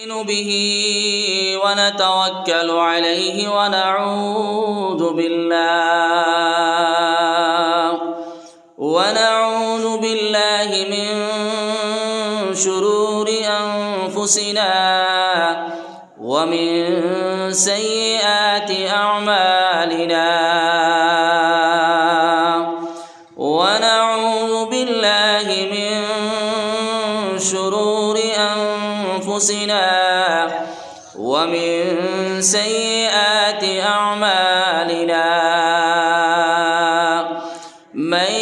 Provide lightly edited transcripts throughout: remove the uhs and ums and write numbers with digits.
نؤمن به ونتوكل عليه ونعوذ بالله من شرور أنفسنا ومن سيئات أعمالنا ونعوذ بالله من شرور أنفسنا ومن سيئات أعمالنا من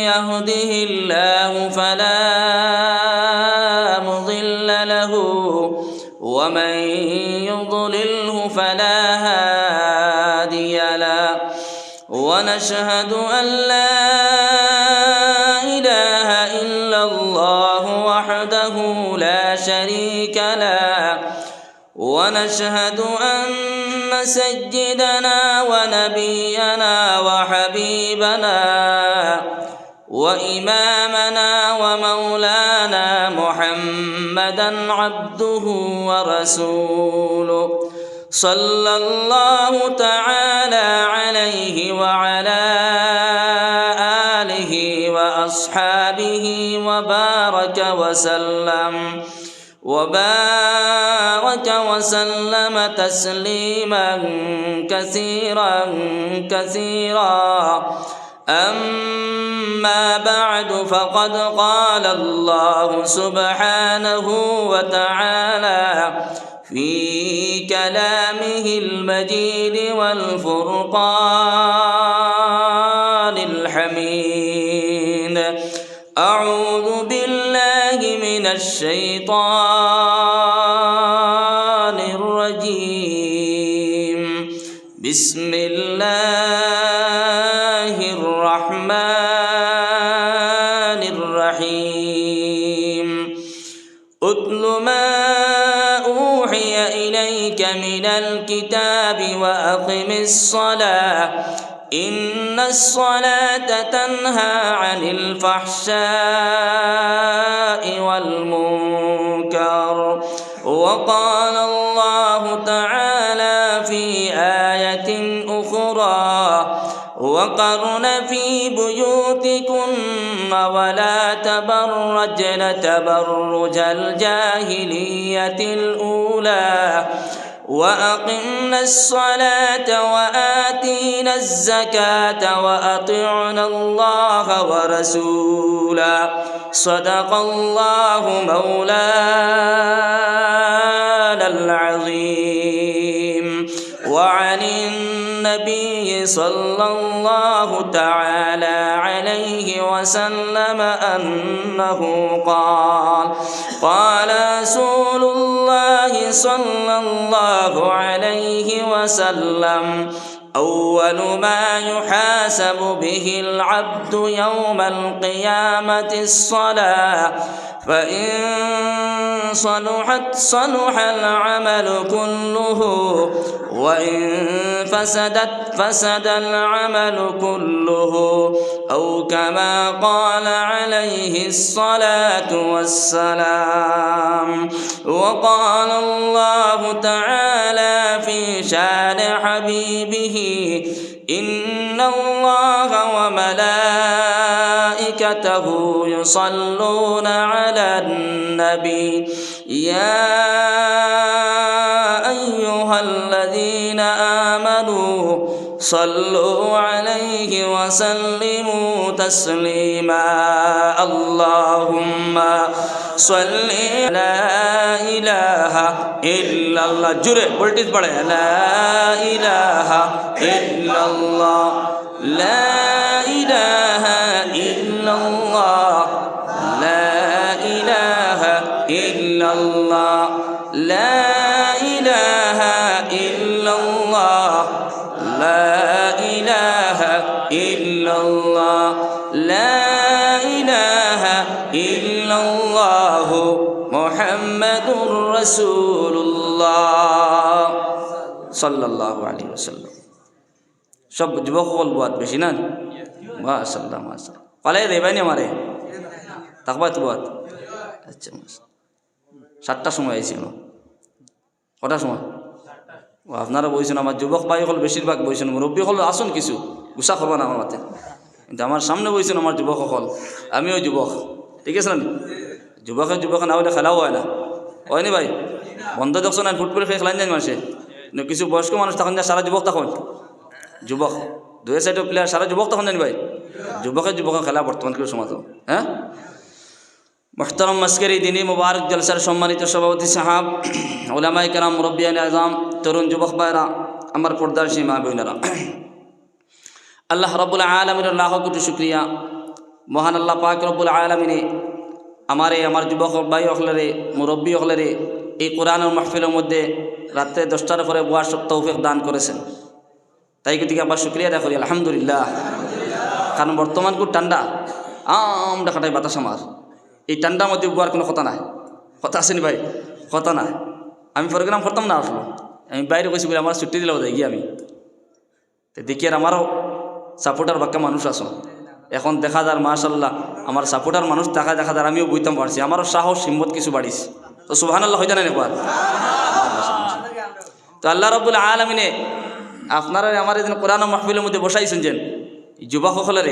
يهده الله فلا مضل له ومن يضلله فلا هادي له ونشهد أن لا إله إلا الله وحده لا شريك له ونشهد أن سيدنا ونبينا وحبيبنا وإمامنا ومولانا محمدا عبده ورسوله صلى الله تعالى عليه وعلى آله وأصحابه وبارك وسلم تسليما كثيرا أما بعد فقد قال الله سبحانه وتعالى في كلامه المجيد والفرقان الحميد أعوذ بالله من الشيطان الرجيم بسم الله الرحمن الرحيم أتل ما أوحي إليك من الكتاب وأقم الصلاة إن الصلاة تنهى عن الفحشاء والمنكر وقال الله تعالى في آية أخرى وقرن في بيوتكن ولا تبرجن تبرج الجاهلية الأولى وأقمنا الصلاة وآتينا الزكاة وأطعنا الله ورسوله صدق الله مولانا العظيم وعن النبي صلى الله تعالى عليه وسلم أنه قال رسول الله صلى الله عليه وسلم أول ما يحاسب به العبد يوم القيامة الصلاة فإن صلحت صلح العمل كله وإن فسدت فسد العمل كله أو كما قال عليه الصلاة والسلام وقال الله تعالى في شان حبيبه إن الله وملائكته يصلون على النبي يا أيها الذين آمنوا صلوا عليه وسلموا تسليما اللهم صل لا إله إلا الله جرے بولٹیز پڑھے لا إله إلا الله لا إله إلا الله لا إله إلا الله لا إله إلا الله لا إله إلا الله لا إله إلا الله محمد رسول الله صلى الله عليه وسلم সব যুবক বলবো আর বেশি না মাশাআল্লাহ মাশাআল্লাহ পালাই দেবানি আমারে তাকবা তো বাত আচ্ছা 7টার সময় আইছিল। কটার সময়? ও আপনারা বলছেন, আমার যুবক ভাই হল বেশিরভাগ বলছেন, মুরব্বী হল আসুন কিছু গুসা করবা না আমার মাতে, কিন্তু আমার সামনে বলছেন আমার যুবক হল, আমিও যুবক, ঠিক আছে না? যুবকে না হলে খেলাও হয় না, হয়নি ভাই? বন্ধ দেখছো না ফুটবল খেয়ে খেলান যায় মানুষে, কিছু বয়স্ক মানুষ তখন যায় সারা যুবক, তখন যুবক 2 সাইডের প্লেয়ার সারা যুবক তখন জানি ভাই, যুবকে খেলা বর্তমান কিছু সমাজ। হ্যাঁ, মুহতারাম আজকের এই দিনী মুবারক জলসার সম্মানিত সভাপতি সাহাব, উলামায়ে কেরাম, মুরব্বিয়ানে আযম, তরুণ যুবক ভাইরা, আমার পর্দার সীমা বোনেরা, আল্লাহ রাব্বুল আলামিনের লাখ কোটি শুকরিয়া। মহান আল্লাহ পাক রব্বুল আলামিনে আমার যুবক ভাই হলরে, মুরব্বী হলরে এই কোরআনের মাহফিলের মধ্যে রাত্রে 10টার পরে বয়ার তৌফিক দান করেছেন, তাই গতিকে আবার শুক্রিয়া আদায় করি আলহামদুলিল্লাহ। কারণ বর্তমান খুব ঠান্ডা, আমরা কাটাই বাতাস আমার, এই ঠান্ডার মধ্যে বুয়ার কোনো কথা নাই, কথা আসেনি ভাই? কথা নাই। আমি প্রোগ্রাম করতাম না, আসলো আমি বাইরে গেছি বলে আমার ছুটি দিলেও যাই গিয়ে আমি, তো দেখি আর আমারও সাপোর্টার বাক্কা মানুষ আসো, এখন দেখা যার মাশাল্লাহ আমার সাপোর্টার মানুষ দেখা যার আমিও বইতাম পারছি, আমারও সাহস হিম্মত কিছু বাড়িস, তো সুবহানাল্লাহ হয়ে জানেন একবার। তো আল্লাহ রাব্বুল আলামিনে আপনারা আমার এই কোরআন মাহফিলের মধ্যে বসাইছেন যেন যুবক সকলের,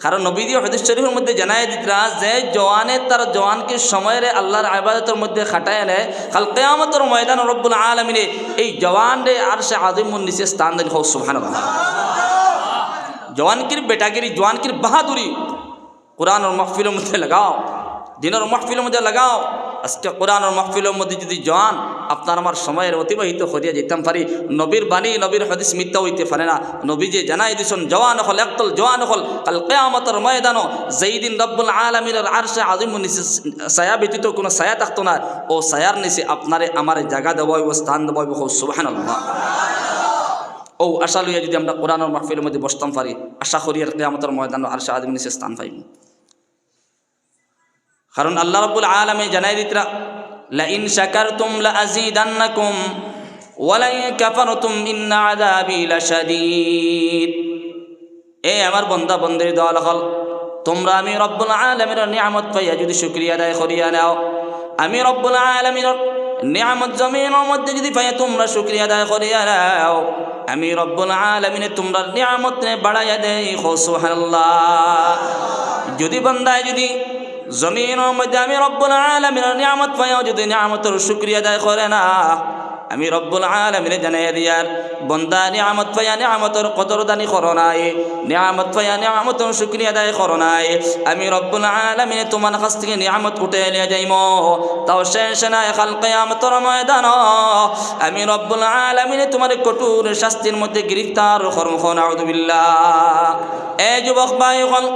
কারণ নবী হাদিস শরীফের মধ্যে জানাই দিতরা যে জওয়ানে তার জওয়ানকে সময়ের আল্লাহর ইবাদতের মধ্যে খাটায় নেয়, কাল কিয়ামতের ময়দান রব্বুল আলামিনে এই জওয়ানরে আরশে আজিমুন নিচে স্থান দেন। হোক সুবহানাল্লাহ। জওয়ানকির বেটাগিরি, জওয়ানকির বাহাদুরি কোরআনের মাহফিলের মধ্যে লাগাও, দিনের মাহফিলের মধ্যে লাগাও। আজকে কোরআনের মাহফিলের মধ্যে যদি জওয়ান আপনার আমার সময়ের অতিবাহিত করিয়া যেতাম পারি, নবীর বাণী নবীর হাদিস মিথ্যা হইতে পারে না। নবী যে জানাই দিছেন জওয়ান হল একদল জওয়ান হল কাল কিয়ামতের ময়দানও যেই দিন রব্বুল আলামিনের আরশে আজিমুন নিচে ছায়া ব্যতীত কোনো ছায়া থাকতো না, ও ছায়ার নিচে আপনারে আমার জায়গা দেওয়া হইব, স্থান দেওয়া হইব। সুবহানাল্লাহ। ও আশা লইয়া যদি আমরা কোরআনের মাহফিলের মধ্যে বসতাম পারি, আশা করি আর কিয়ামতের ময়দানে আরশে আজিমুন নিচে স্থান পাইব। কারণ আল্লাহ রাব্বুল আলামিন জানাই দিতরা লা ইন শাকারতুম লা আযীদান্নাকুম ওয়া লা ইন কাফারতুম ইন্না আযাবি লাশাদীদ। এ আমার বান্দা বান্দির দল হল, তোমরা আমি রব্বুল আলামিনের নিয়ামত পাইয়া যদি শুকরিয়া আদায় করিয়া নাও, আমি রব্বুল আলামিনের নিয়ামত জমিনের মধ্যে যদি পাইয়া তোমরা শুকরিয়া আদায় করিয়া নাও, আমি রব্বুল আলামিনে তোমরা নিয়ামত বাড়াইয়া দেই। সুবহানাল্লাহ। যদি বান্দায় যদি জমিনের মধ্যে আমি রব্বুল আলামিনের নিয়ামত পাইও যদি নিয়ামতের শুকরিয়া আদায় করে না, আমি রব্বুল আলামিনে জানাইয়া দিয়ার বন্দা নিয়ামত পাইয়া নিয়ামতের কদরদানি করো নাই, নিয়ামত পাইয়া নিয়ামতের শুকরিয়া আদায় করো নাই, আমি রব্বুল আলামিনে তোমার কাছ থেকে নিয়ামত উঠে নিয়ে যাইম। তাও শেষ নাই, কাল কিয়ামতের ময়দান আমি রব্বুল আলামিনে তোমার কঠোর শাস্তির মধ্যে গ্রেফতার করব। নাউযুবিল্লাহ। এ যুবক ভাই হল,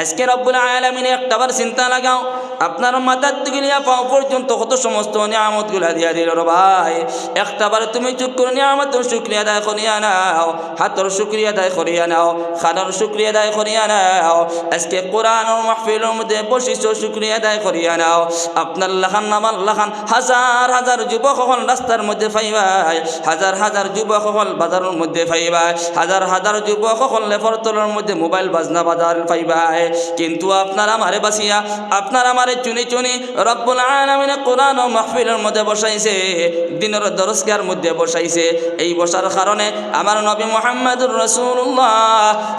আজকে রব্বুল আলামিনে একটাবার চিন্তা লাগাও, আপনার মাথার থেকে নিয়ে পাও পর্যন্ত কত সমস্ত নিয়ামতগুলা দিয়া দিল রে ভাই, একটাবার তুমি চুপ করে নিয়ামতের শুকরিয়া আদায় করিয়া নাও, হাতের শুকরিয়া আদায় করিয়া নাও, খানার শুকরিয়া আদায় করিয়া নাও। আজকে কোরআনের মাহফিলের মধ্যে বসিছো, শুকরিয়া আদায় করিয়া নাও। আপনার লাখান আমার লাখান হাজার হাজার যুবক হল রাস্তার মধ্যে পাইবাই, হাজার হাজার যুবক হল বাজারের মধ্যে পাইবাই, হাজার হাজার যুবক হল লেফরতলের মধ্যে মোবাইল বাজনা বাজার পাইবাই, কিন্তু আপনার আমারে বাসিয়া আপনার আমারে চুনি চুনি রব্বুল আলামিনে কোরআন ও মাহফিলের মধ্যে বসাইছে, দিনের দরজগার মধ্যে বসাইছে। এই বসার কারণে আমার নবী মুহাম্মদুর রাসূলুল্লাহ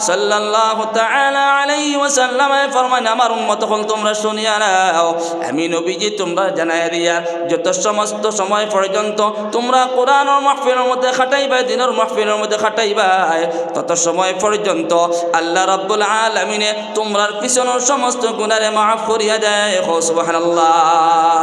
সাল্লাল্লাহু তাআলা আলাইহি ওয়াসাল্লাম ফরমান, আমার উম্মত হল তোমরা শুনিয়া নাও, আমি নবীজি তোমরা জানাইয়া দিয়া যত সমস্ত সময় পর্যন্ত তোমরা কোরআন ও মাহফিলের মধ্যে খাটাইবা, দিনের মাহফিলের মধ্যে খাটাইবা, তত সময় পর্যন্ত আল্লাহ রাব্বুল আলামিনে তোমরার পিছনের সমস্ত গুনাহে মাফ করিয়া দেয়। সুবহানাল্লাহ।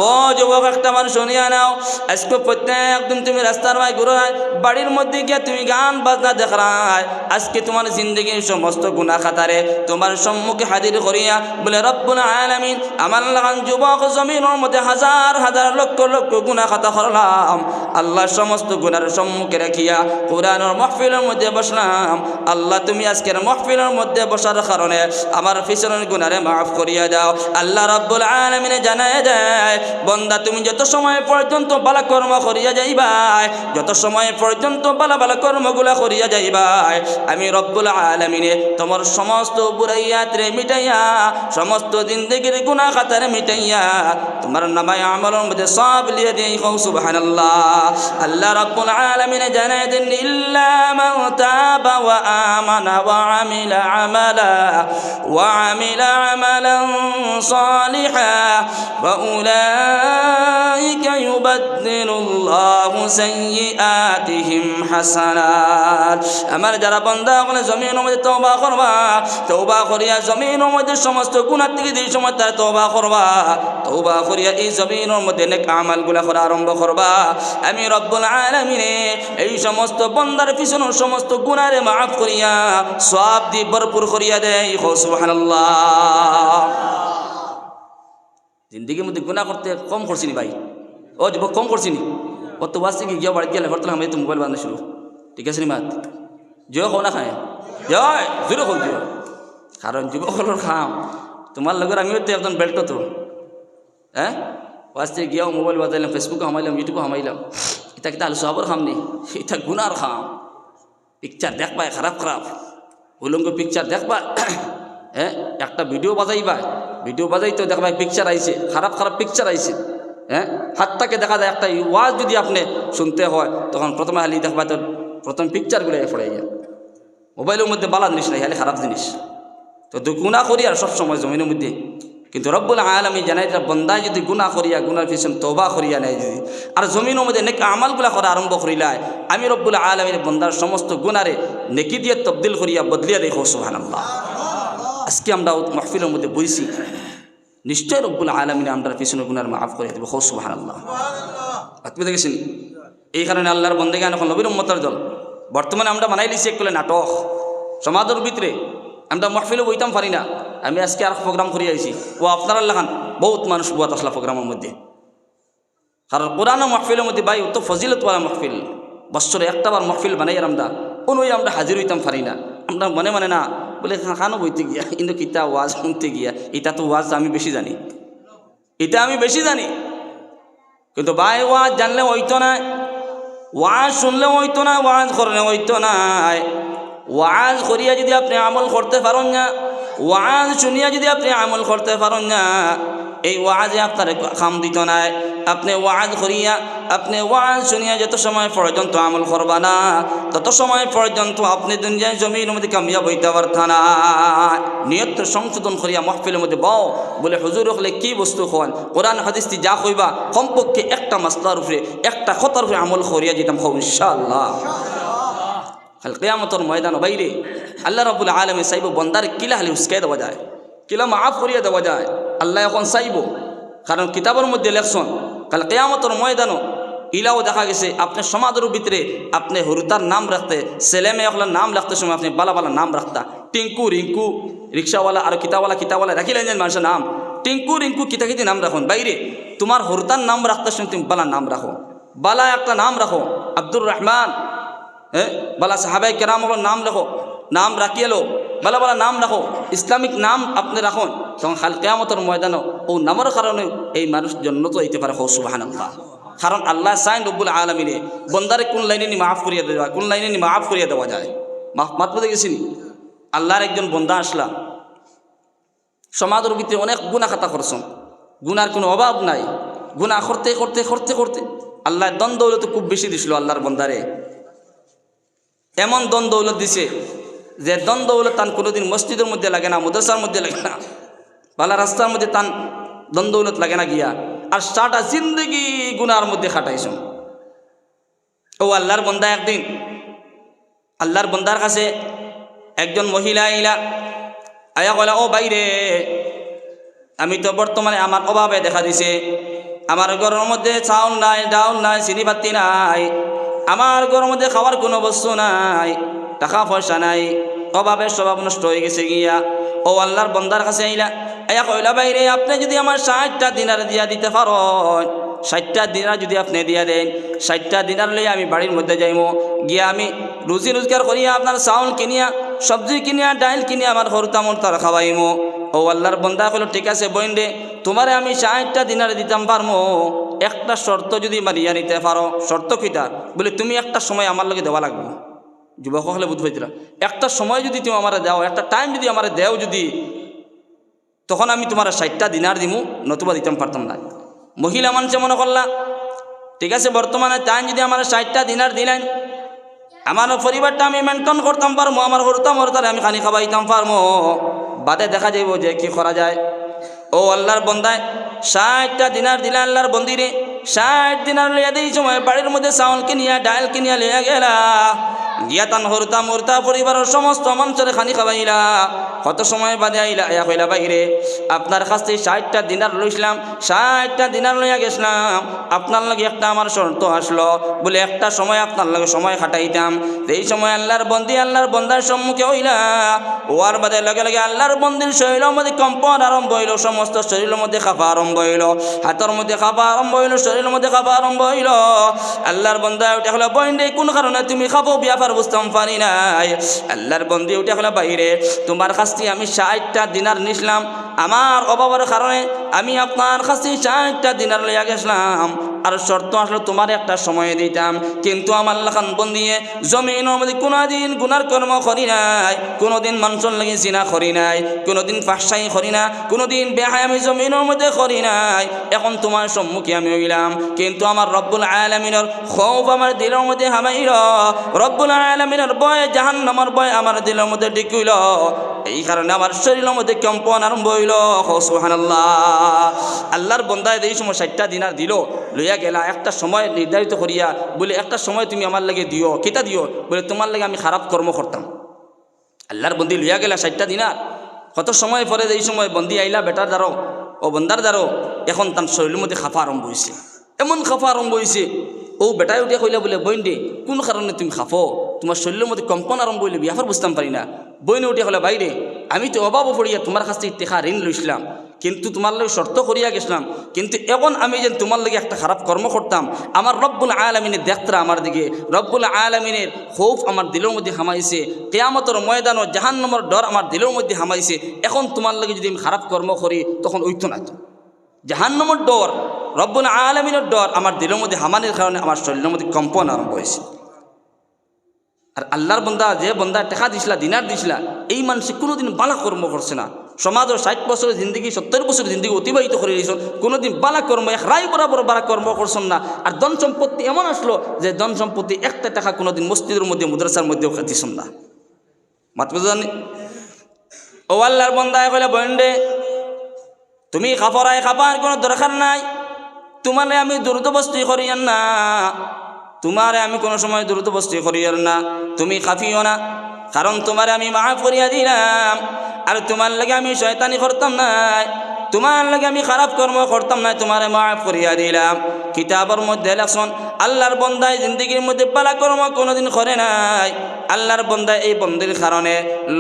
ও যুবক, একটা মানুষ শুনিয়া নাও, আজকে প্রত্যেক দিন তুমি রাস্তার মায় ঘুরায়, বাড়ির মধ্যে গিয়ে তুমি গান বাজনা দেখায়, আজকে তোমার জিন্দগির সমস্ত গুনাহ খাতারে তোমার সম্মুখে হাজির করিয়া বলে রব্বুল আলামিন আমার লাগান যুবক জমিনের মধ্যে হাজার হাজার লক্ষ লক্ষ গুনাহ খাতা করলাম, আল্লাহর সমস্ত গুনার সম্মুখে রাখিয়া কোরআনের মাহফিলের মধ্যে বসলাম। আল্লাহ তুমি আজকের মাহফিলের মধ্যে বসার কারণে আমার পিছনের গুনারে মাফ করিয়া দাও। আল্লাহ আল্লাহ রাব্বুল আলামিন জানায় দেয় বান্দা তুমি যত সময় পর্যন্ত ভালো কর্ম করিয়া যাইবাই যত সময় পর্যন্ত ভালো ভালো কর্মগুলা করিয়া যাইবাই আমি রব্বুল আলামিনে তোমার সমস্ত বুরাইয়াত রে মিটাইয়া সমস্ত জিন্দেগির গুনাহ খাতারে মিটাইয়া তোমার নামায়ে আমলের মধ্যে সব লিয়ে দেই সুবহানাল্লাহ আল্লাহ রাব্বুল আলামিন জানায় দেন ইল্লা মান তাবা ওয়া আমানা ওয়া আমিলা আমালান সালিহা ফাউলাইকা ইউবাদদিলুল্লাহু সাইয়্যাতিহিম হাসানাত আমার যারা বান্দা ওখানে জমিনের মধ্যে তওবা করিয়া জমিনের মধ্যে সমস্ত গুনাহ থেকে যে সময় তার তওবা করিয়া এই জমিনের মধ্যে নেক আমলগুলা করা আরম্ভ করবা আমি রব্বুল আলামিন এই সমস্ত বান্দার পিছনে সমস্ত গুনাহরে মাফ করিয়া সওয়াব দি ভরপুর করিয়া দেই সুবহানাল্লাহ জিন্দেগির মধ্যে গুনাহ করতে কম করছিনি ভাই ও যুবক কম করছিনি কত বাসে গিয়ে বাড়ি গেলে হরতাল আমি তো মোবাইল বান্ধা শুরু ঠিক আছে নি মাত জয় খাও না খায় জয় জোরে খাও জয় কারণ যুবকর খাম তোমার লগের আমিও তো একজন বেল্ট তো হ্যাঁ বাসে গিয়াও মোবাইল বাজাইলাম ফেসবুকে হামাইলাম ইউটিউবে হামাইলাম এটা কিতা আলু সবর খাম নি এটা গুনার খাম পিকচার দেখবা খারাপ খারাপ উলঙ্গ পিকচার দেখবা হ্যাঁ একটা ভিডিও বাজাইতে দেখবা পিকচার আইছে খারাপ খারাপ পিকচার আইছে হ্যাঁ হাতটাকে দেখা যায় একটা ওয়াজ যদি আপনি শুনতে হয় তখন প্রথমে হালি দেখবা তো প্রথম পিকচারগুলো পড়ে যায় মোবাইলের মধ্যে বালা জিনিস নাই খালি খারাপ জিনিস তো গুনাহ করি আর সবসময় জমিনের মধ্যে কিন্তু রব্বুল আলামিন জানাই বন্দায় যদি গুনাহ করিয়া গুনার পিছনে তওবা করিয়া নেয় যদি আর জমিনের মধ্যে নেক আমলগুলা করা আরম্ভ করিলায় আমি রব্বুল আলামিন বন্দার সমস্ত গুনারে নেকি দিয়ে তবদিল করিয়া বদলিয়া দেখো সুবহানাল্লাহ আজকে আমরা মাহফিলের মধ্যে বইছি নিশ্চয় রব্বুল আলামিন আমরার পিছনে গুনার মাফ করে দেব সুবহানাল্লাহ আপনি দেখেছেন এই কারণে আল্লাহর বন্দেগান এখন নবীর উম্মতের দল বর্তমানে আমরা বানাই লিছি একলে নাটক সমাজের ভিতরে আমরা মাহফিলে বইতাম পারি না আমি আজকে আর প্রোগ্রাম করি আইছি ও আপনারা লাগান বহুত মানুষ বুয়াত আসলা প্রোগ্রামের মধ্যে কারণ কোরআন মাহফিলের মধ্যে ভাই তো ফজিলতওয়ালা মাহফিল বছরে একটাবার মাহফিল বানাই আমরা কোনোই আমরা হাজির হইতাম পারি না আমরা মনে না বলে খানো বইতে গিয়া কিন্তু কিতা ওয়াজ শুনতে গিয়া এটা তো ওয়াজ আমি বেশি জানি কিন্তু ভাই ওয়াজ জানলে হইতো না ওয়াজ শুনলে হইতো না ওয়াজ করলে হইতো না ওয়াজ করিয়া যদি আপনি আমল করতে পারেন না ওয়াজ শুনিয়া যদি আপনি আমল করতে পারেন না এই ওয়াজে আপনার কাম দিত না আপনি ওয়াজ করিয়া আপনি ওয়াজ শুনিয়া যত সময় পর্যন্ত আমল করবা না তত সময় পর্যন্ত আপনি দুনিয়ায় জমির মধ্যে কামিয়াব হইতে পারতা না নিয়ত সংশোধন করিয়া মাহফিলের মধ্যে বাও বলে হুজুর হলে কি বস্তু হন কোরআন হাদিসটি যা কইবা কমপক্ষে একটা মাসলার উপরে একটা কথার উপরে আমল করিয়া যেতাম ইনশাআল্লাহ কাল কিয়ামতের ময়দান বাইরে আল্লাহ রাব্বুল আলামিন চাইব বন্দার কিলা হালি উস্কাই দেওয়া যায় কিলা মাফ করিয়া দেওয়া যায় আল্লাহ এখন চাইব কারণ কিতাবের মধ্যে লেখছেন কাল কিয়ামতের ময়দানও ইলাও দেখা গেছে আপনি সমাজের ভিতরে আপনি হরুতার নাম রাখতে ছেলে মেয়েগুলোর নাম রাখতে সময় আপনি বালা বালা নাম রাখতা টিঙ্কু রিঙ্কু রিক্সাওয়ালা আর কিতাওয়ালা রাখিলেন যে মানুষের নাম টিঙ্কু রিঙ্কু কিতা নাম রাখুন বাইরে তোমার হরুতার নাম রাখতে সময় তুমি বালা নাম রাখো বালা একটা নাম রাখো আব্দুর রহমান বালা সাহাবাই কেরামগুলোর নাম রাখো নাম রাখিয়েলো বালা বালা নাম রাখো ইসলামিক নাম আপনি রাখুন তখন কাল কিয়ামতের ময়দানও ও নামের কারণে এই মানুষ জন্নত হইতে পারে সুবহানাল্লাহ কারণ আল্লাহ সাইন রব্বুল আলামিনে বন্দারে কোন লাইনে নি মাফ করিয়া দেওয়া কোন লাইনে নি মাফ করিয়া দেওয়া যায় মাফ বলতে গেছিনি আল্লাহর একজন বন্দা আসলা সমাজের ভিতরে অনেক গুনাহ খাতা করছেন গুনার কোনো অভাব নাই গুনাহ করতে করতে করতে করতে আল্লাহ দন দৌলত খুব বেশি দিছিল আল্লাহর বন্দারে এমন দন দৌলত দিছে যে দন দৌলত তান কোনোদিন মসজিদের মধ্যে লাগে না মাদ্রাসার মধ্যে লাগে না ভালো রাস্তার মধ্যে তান দন দৌলত লাগে না গিয়া আর সারা জিন্দগি গুনার মধ্যে খাটাইছেন ও আল্লাহর বন্দা একদিন আল্লাহর বন্দার কাছে একজন মহিলা আইলা আয়া কইলা ও বাইরে আমি তো বর্তমানে আমার অভাবে দেখা দিছে আমার ঘরের মধ্যে চাউল নাই ডাউল নাই চিনি পাতি নাই আমার ঘরের মধ্যে খাওয়ার কোনো বস্তু নাই টাকা পয়সা নাই অভাবে স্বভাব নষ্ট হয়ে গেছে গিয়া ও আল্লাহর বন্দার কাছে আইলা আয়া কইলা বাইরে আপনি যদি আমার 60টা দিনার দিয়া দিতে পারেন 60টা দিনার যদি আপনি দিয়া দেন 60টা দিনার লইয়া আমি বাড়ির মধ্যে যাইমো গিয়া আমি রুজি রোজগার করিয়া আপনার চাউল কিনিয়া সবজি কিনিয়া ডাইল কিনিয়া আমার হরুতা মরতার খাওয়াইমো ও আল্লাহর বন্দা কইল ঠিক আছে বইন রে তোমারে আমি 60টা দিনার দিতাম পারমো একটা শর্ত যদি মারিয়া নিতে পারো। শর্ত কিতা বলে তুমি একটা সময় আমার লগে দেওয়া লাগবে। যুবক হলে বুঝ পাইছিলা একটা সময় যদি তুমি আমার দাও একটা টাইম যদি আমার দেও যদি তখন আমি তোমার 60টা দিনার দিমু নতুবা দিতাম পারতাম না। মহিলা মানুষে মনে করলা ঠিক আছে বর্তমানে টাইম যদি আমার 60টা দিনার দিলেন আমার পরিবারটা আমি মেনটেন করতাম পারমো আমার হরতাম হরতারে আমি খানি খাবাইতাম পারমো বাদে দেখা যাইব যে কি করা যায়। ও আল্লাহর বন্দায় 60টা দিনার দিলা আল্লাহর বন্দিরে 60 দিনার লইয়া দিই সময় বাড়ির মধ্যে চাউল কিনিয়া ডাল কিনিয়া লইয়া গেলা গিয়া তান হরতা মরতা পরিবারের সমস্ত মানুষের খানি খাবাইলা। কত সময় বাদে আইলা ইয়া কইলা বাইরে আপনার কাছ থেকে 60টা দিনার লইছিলাম 60টা দিনার লইয়া গেছিলাম আপনার লাগে একটা আমার শর্ত আসলো বলে একটা সময় আপনার লাগে সময় খাটাইতাম এই সময় আল্লাহর বন্দি আল্লাহর বন্দার সম্মুখে হইলা ওয়ার বাদে লগে লগে আল্লাহর বন্দির শরীরের মধ্যে কম্পন আরম্ভ হইল সমস্ত শরীরের মধ্যে খাপা আরম্ভ হইল হাতের মধ্যে খাপা আরম্ভ হইল শরীরের মধ্যে খাপা আরম্ভ হইল। আল্লাহর বন্দা উঠে হলো বইন রে কোন কারণে তুমি খাবো ব্যাপার বুঝতাম পারি নাই। আল্লাহর বন্দি উঠে হলো বাইরে তোমার কাছ থেকে আমি 60টা দিনার নিছিলাম আমার অভাবের কারণে আমি আপনার কাছ থেকে 60টা দিনার লইয়া গেছিলাম আর শর্ত আসলে তোমার একটা সময় দিতাম কিন্তু আমার লাখান বন্দিয়ে জমিনের মধ্যে কোনোদিন গুনার কর্ম করি নাই কোনোদিন মানুষের লাগে জিনা করি নাই কোনোদিন ফাহশাই করি না কোনোদিন বেহায় আমি জমিনের মধ্যে করি নাই। এখন তোমার সম্মুখে আমি হইলাম কিন্তু আমার রব্বুল আলামিনের খৌফ আমার দিলের মধ্যে হামাইল রব্বুল আলামিনের ভয় জাহান্নামের ভয় আমার দিলের মধ্যে ঢুকিল এই কারণে আমার শরীরের মধ্যে কম্পন আরম্ভ হইল। সুবহানাল্লাহ। আল্লাহর বন্দায় এই সময় 60টা দিনার দিল লইয়া গেলা একটা সময় নির্ধারিত করিয়া বলে একটা সময় তুমি আমার লাগে দিও কিতা দিও বলে তোমার লাগে আমি খারাপ কর্ম করতাম। আল্লাহর বন্দি লইয়া গেলা 60টা দিনার কত সময় পরে এই সময় বন্দি আইলা বেটার দ্বারো ও বন্দার দ্বারো এখন তার শরীরের মধ্যে খাফা আরম্ভ হয়েছে এমন খাফা আরম্ভ হয়েছে ও বেটায় উঠিয়া কইলা বলে বইন রে কোন কারণে তুমি খাফো তোমার শরীরের মধ্যে কম্পন আরম্ভ হইলে বিয়াফার বুঝতাম পারি না। বইনে উঠিয়া কইলা বাইরে আমি তো অভাবও পড়িয়া তোমার কাছ থেকে টেকা ঋণ লইছিলাম কিন্তু তোমার লাগে শর্ত করিয়া গেছিলাম কিন্তু এখন আমি যেন তোমার লাগে একটা খারাপ কর্ম করতাম আমার রব্বুল আলামিনের দেখতরা আমার দিকে রব্বুল আলামিনের খৌফ আমার দিলের মধ্যে হামাইছে কিয়ামতের ময়দান ও জাহান্নামের ডর আমার দিলের মধ্যে হামাইছে এখন তোমার লাগে যদি আমি খারাপ কর্ম করি তখন ওইতো না তো জাহান্নামের ডর রব্বুল আলামিনের ডর আমার দিলের মধ্যে হামানির কারণে আমার শরীরের মধ্যে কম্পন আরম্ভ হয়েছে। আর আল্লাহর বন্দা যে বন্দা টাকা দিছিলা দিনার দিছিলা এই মানুষে কোনোদিন বালা কর্ম করছে না সমাজের 60 বছরের জিন্দগি 70 বছরের জিন্দগি অতিবাহিত করে দিয়েছ কোনোদিন বালা কর্ম এক রায় বরাবর বালা কর্ম করছেন না। আর ধন সম্পত্তি এমন আসলো যে ধন সম্পত্তি একটা টাকা কোনোদিন মসজিদের মধ্যে মাদ্রাসার মধ্যেও খাতিছেন না মাত বুঝানি। ও আল্লাহর বন্দা কইলা বন্ডে তুমি খাফরায় খাবার কোনো দরকার নাই তোমারে আমি দুরুদবস্তি করিয়ান না তোমারে আমি কোনো সময় দুরুদবস্তি করিয়ান না তুমি খাফিও না কারণ তোমারে আমি মাফ করিয়া দিলাম আর তোমার লাগে আমি শয়তানি করতাম না তোমার লাগে আমি খারাপ কর্ম করতাম না তোমারে মাফ করিয়া দিলাম। কিতাবের মধ্যে লেখছেন আল্লাহর বন্দায় জিন্দগির মধ্যে বালা কর্ম কোনোদিন করে নাই আল্লাহর বন্দায় এই বন্দির কারণে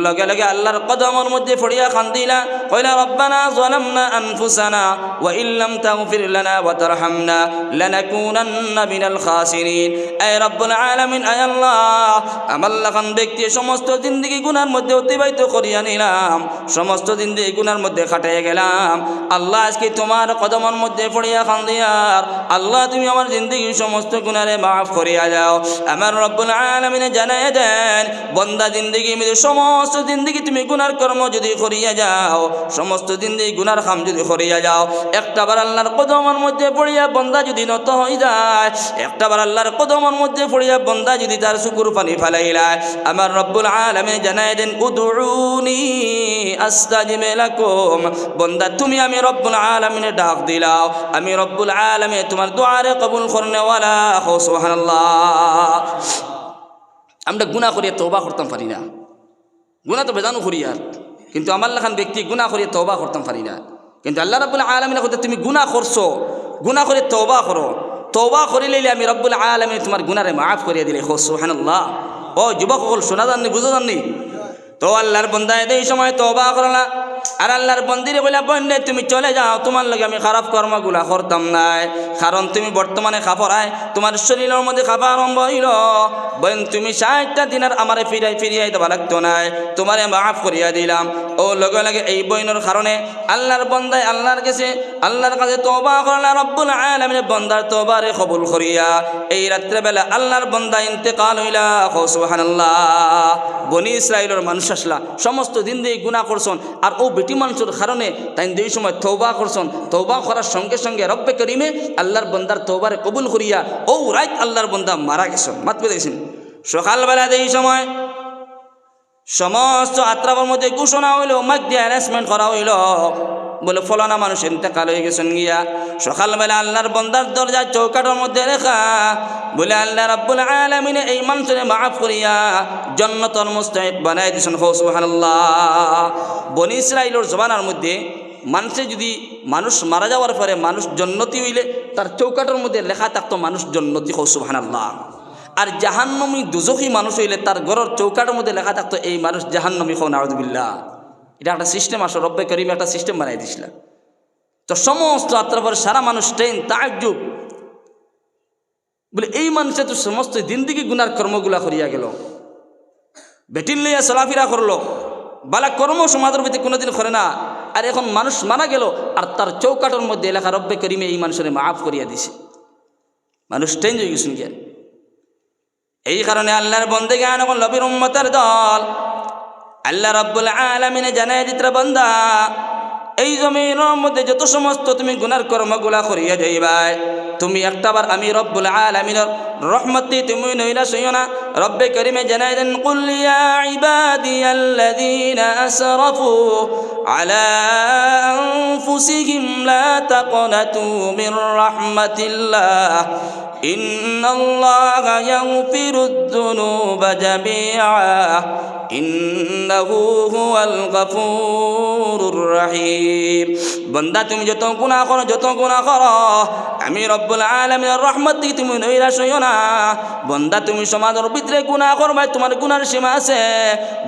লগে লগে আল্লাহর কদমের মধ্যে পড়িয়া কান্দিলা কইলা রব্বানা যালামনা আনফুসানা ওয়া ইল্লাম তাগফির লানা ওয়া তারহামনা লানাকুনান্না মিনাল খাসিরিন। আয় রব্বুল আলামিন আয় আল্লাহ আমার লাখান ব্যক্তি সমস্ত জিন্দগি গুনার মধ্যে অতিবাহিত করিয়া নিলাম সমস্ত জিন্দগি গুনার মধ্যে কাটিয়ে গেলাম আল্লাহ আজকে তোমার কদমের মধ্যে পড়িয়া কান্দিয়ার আল্লাহ তুমি আমার জিন্দগির সমস্ত গুনারে মাফ করিয়া যাও। আমার রব্বুল আলামিন জানায় দেন বন্দা জিন্দগির মধ্যে সমস্ত জিন্দগি তুমি গুনার কর্ম যদি করিয়া যাও সমস্ত জিন্দগি গুনার কাম যদি করিয়া যাও একটাবার আল্লাহর কদমের মধ্যে পড়িয়া বন্দা যদি নত হয়ে যায় একটাবার আল্লাহর কদমের মধ্যে পড়িয়া বন্দা যদি তার শুকুর পানি ফেলাইলায় আমার রব্বুল আলামিন জানায় দেন উদউনি আস্তাজিব লাকুম বন্দা তুমি আমি রব্বুল আলামিনের ডাক দিলাও আমি রব্বুল আলামিন তোমার দুআরে কবুল করনেওয়ালা হো সুবহানাল্লাহ। আমরা গুনাহ করিয়া তওবা করতাম পারি না গুনাহ তো বেজানো করি আর কিন্তু আমার লাখান ব্যক্তি গুনাহ করিয়া তওবা করতাম পারি না কিন্তু আল্লাহ রাব্বুল আলামিনের কথা তুমি গুনাহ করছো গুনাহ করে তওবা করো তওবা করিলে আমি রব্বুল আলামিন তোমার গুনাহরে মাফ করিয়া দিলে হো সুবহানাল্লাহ। ও যুবক সকল শোনা জাননি বুঝো জাননি তো আল্লাহর বন্দায় এই সময় তওবা করলা আর আল্লাহর বন্দিরে বলে বন্ধে তুমি চলে যাও তোমার লগে আমি খারাপ কর্মগুলা করতাম নাই কারণ তুমি বর্তমানে খাফরায় তোমার শরীরের মধ্যে খাফা আরম্ভ হইল বোন তুমি 60টা দিনের আমারে ফিরিয়ে দেওয়া লাগতো নাই তোমারে মাফ করিয়া দিলাম। ও ও লগে লগে এই বইনের কারণে আল্লাহর বান্দায় আল্লাহর কাছে তওবা করলা রব্বুল আলামিন বান্দার তওবারে কবুল করিয়া এই রাত্রে বেলা আল্লাহর বান্দা ইন্তেকাল হইলা সুবহানাল্লাহ। বনি ইসরাইলের মানুষ আসলা সমস্ত দিন দিয়ে গুনাহ করছন আর ও বেটি মানুষের কারণে তাই দুই সময় তওবা করছন, তওবা করার সঙ্গে সঙ্গে রব্বে করিমে আল্লাহর বান্দার তওবারে কবুল করিয়া ও রাত আল্লাহর বান্দা মারা গেছেন। মাতবে দেখছেন সকালবেলা এই সময় সমস্ত আত্রাবর মধ্যে ঘোষণা হইল, মাধ্যে অ্যানাউন্সমেন্ট করা হইল বলে ফলানা মানুষ ইন্তেকাল হয়ে গেছেন গিয়া। সকালবেলা আল্লাহর বান্দার দরজা চৌকাটের মধ্যে লেখা বলে আল্লাহ রাব্বুল আলামিন এই মানুষের মাফ করিয়া জান্নাতুল মুস্তাহিক বানাই দিয়েছেন সুবহানাল্লাহ। বনি ইসরাইলের জমানার মধ্যে মানুষ মারা যাওয়ার পরে মানুষ জান্নাতি হইলে তার চৌকাটের মধ্যে লেখা থাকতো মানুষ জান্নাতি সুবহানাল্লাহ। আর জাহান্নামী দুজখী মানুষ হইলে তার ঘরের চৌকাটের মধ্যে লেখা থাকতো এই মানুষ জাহান্নামী নাউযুবিল্লাহ। এটা একটা সিস্টেম আসলে রব্বে করিম একটা সিস্টেম বানাই দিছিল। তো সমস্ত আত্মার পরে সারা মানুষ ট্রেন তাজ্জুব বলে এই মানুষে তো সমস্ত জিন্দিগি গুনার কর্মগুলা করিয়া গেল, বেটিন লইয়া চলাফেরা করলো, বালা কর্ম সমাজের ভিতরে কোনোদিন করে না, আর এখন মানুষ মারা গেল আর তার চৌকাটের মধ্যে লেখা রব্বে করিমে এই মানুষের মাফ করিয়া দিছে। মানুষ চেঞ্জ হয়ে গেছেন কে? এই কারণে আল্লাহর বন্দেগান এবং নবীর উম্মতের দল আল্লাহ রাব্বুল আলামিনে জানায় দিতরা বান্দা এই জমিনের মধ্যে যত সমস্ত তুমি গুনার কর্মগুলা করিয়া যাইবাই তুমি একটাবার আমি রব্বুল আলামিনের রহমতে তুমি নইলা সইও না। রব্বে করিমে জানায় দেন কুল ইয়া ইবাদিয়াল্লাযীনা আসরাফু আলা আনফুসিহিম লা তাকনাতু মির রাহমাতিল্লাহ ইন্নাল্লাহা ইয়াগফিরুদ যুনুবা জামিআ ইন্নাহু হুয়াল গফুরুর রহিম। বান্দা তুমি যত গুনাহ করো আমি রব্বুল আলামিনের রহমত থেকে তুমি নৈরাশ হইও না। বান্দা তুমি সমাজের ভিতরে গুনাহ করবে, তোমার গুনার সীমা আছে।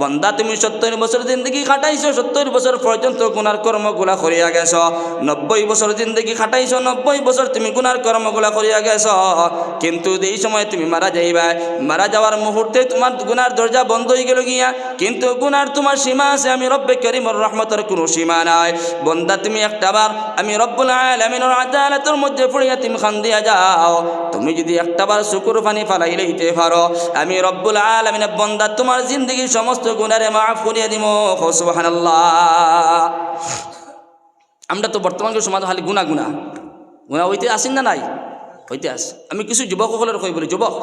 বান্দা তুমি 70 বছর জিন্দেগি খাটাইছো, 70 বছর পর্যন্ত গুনার কর্মগুলা করিয়া গেছ। 90 বছর জিন্দেগি খাটাইছো, 90 বছর তুমি গুনার কর্মগুলা করিয়া গেছ। কিন্তু এই সময় তুমি মারা যাইবা, মারা যাওয়ার মুহূর্তে তোমার গুনার দরজা বন্ধ হয়ে গেল গিয়া, কিন্তু গুনার তোমার সীমা আছে। আমি রব্বে করিমের রহমতের কোনো সীমা নাই। বান্দা তুমি একটাবার আমি রব্বুল আলামিনের আদালতের মধ্যে পড়িয়া তুমি খান দিয়া যাও, তুমি যদি একটাবার শুকর পানি ফালাই লইতে পারো আমি রব্বুল আলামিনের বান্দা তোমার জিন্দেগির সমস্ত গুনারে মাফ করিয়া দিব সুবহানাল্লাহ। আমরা তো বর্তমান সমাজ খালি গুনা হইতে আসেন না নাই? হইতে আস। আমি কিছু যুবকসকলের কই বলি, যুবক